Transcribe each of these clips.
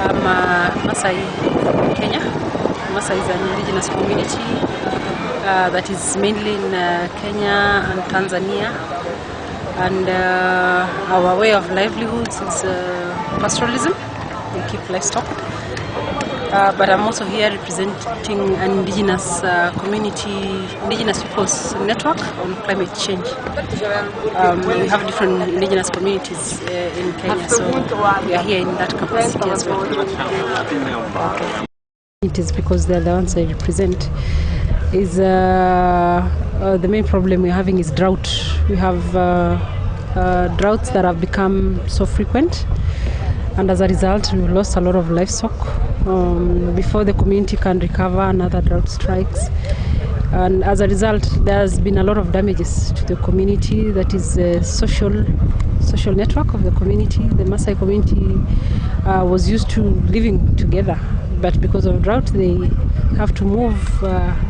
I'm Maasai in Kenya. Maasai is an indigenous community that is mainly in Kenya and Tanzania. And our way of livelihoods is pastoralism. We keep livestock. But I'm also here representing an indigenous community, indigenous people's network on climate change. We have different indigenous communities in Kenya, so we are here in that capacity as well. It is because they're the ones I represent. Is the main problem we're having is drought. We have droughts that have become so frequent, and as a result we've lost a lot of livestock. Before the community can recover, another drought strikes, and as a result there's been a lot of damages to the community. That is the social network of the community. The Maasai community was used to living together, but because of drought they have to move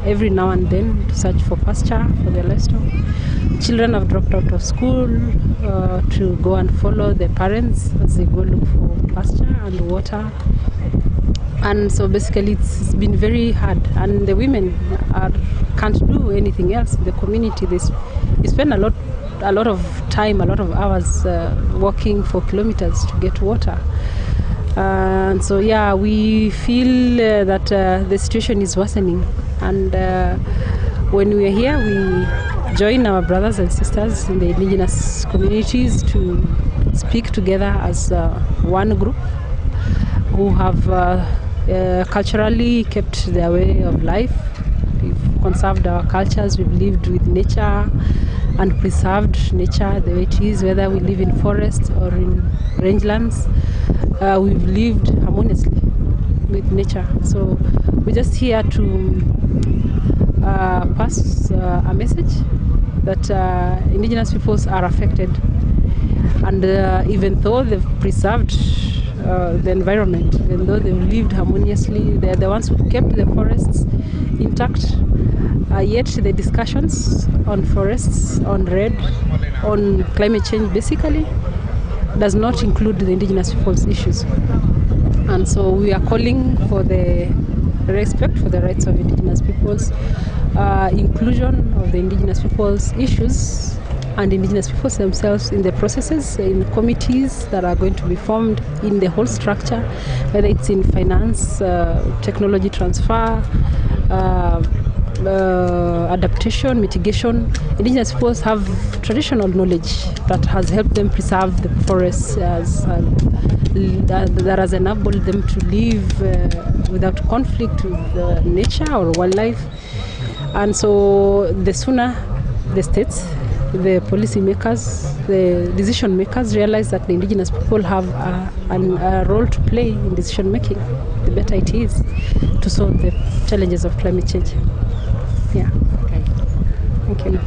every now and then to search for pasture for their livestock. Children have dropped out of school to go and follow their parents as they go look for pasture and water. And so basically it's been very hard, and the women can't do anything else. The community, they spend a lot of time, a lot of hours walking for kilometers to get water. And so yeah, we feel that the situation is worsening, and when we are here we join our brothers and sisters in the indigenous communities to speak together as one group who have culturally kept their way of life. We've conserved our cultures, we've lived with nature and preserved nature the way it is, whether we live in forests or in rangelands. We've lived harmoniously with nature. So we're just here to pass a message that indigenous peoples are affected, and even though they've preserved the environment, even though they've lived harmoniously, they're the ones who kept the forests intact, yet the discussions on forests, on RED, on climate change basically does not include the indigenous people's issues. And so we are calling for the respect for the rights of indigenous peoples, inclusion of the indigenous people's issues and indigenous peoples themselves in the processes, in committees that are going to be formed in the whole structure, whether it's in finance, technology transfer, adaptation, mitigation. Indigenous peoples have traditional knowledge that has helped them preserve the forests, that has enabled them to live without conflict with nature or wildlife. And so the sooner the states, the policy makers, the decision makers realize that the indigenous people have a role to play in decision making, the better it is to solve the challenges of climate change. Yeah. Okay. Thank you.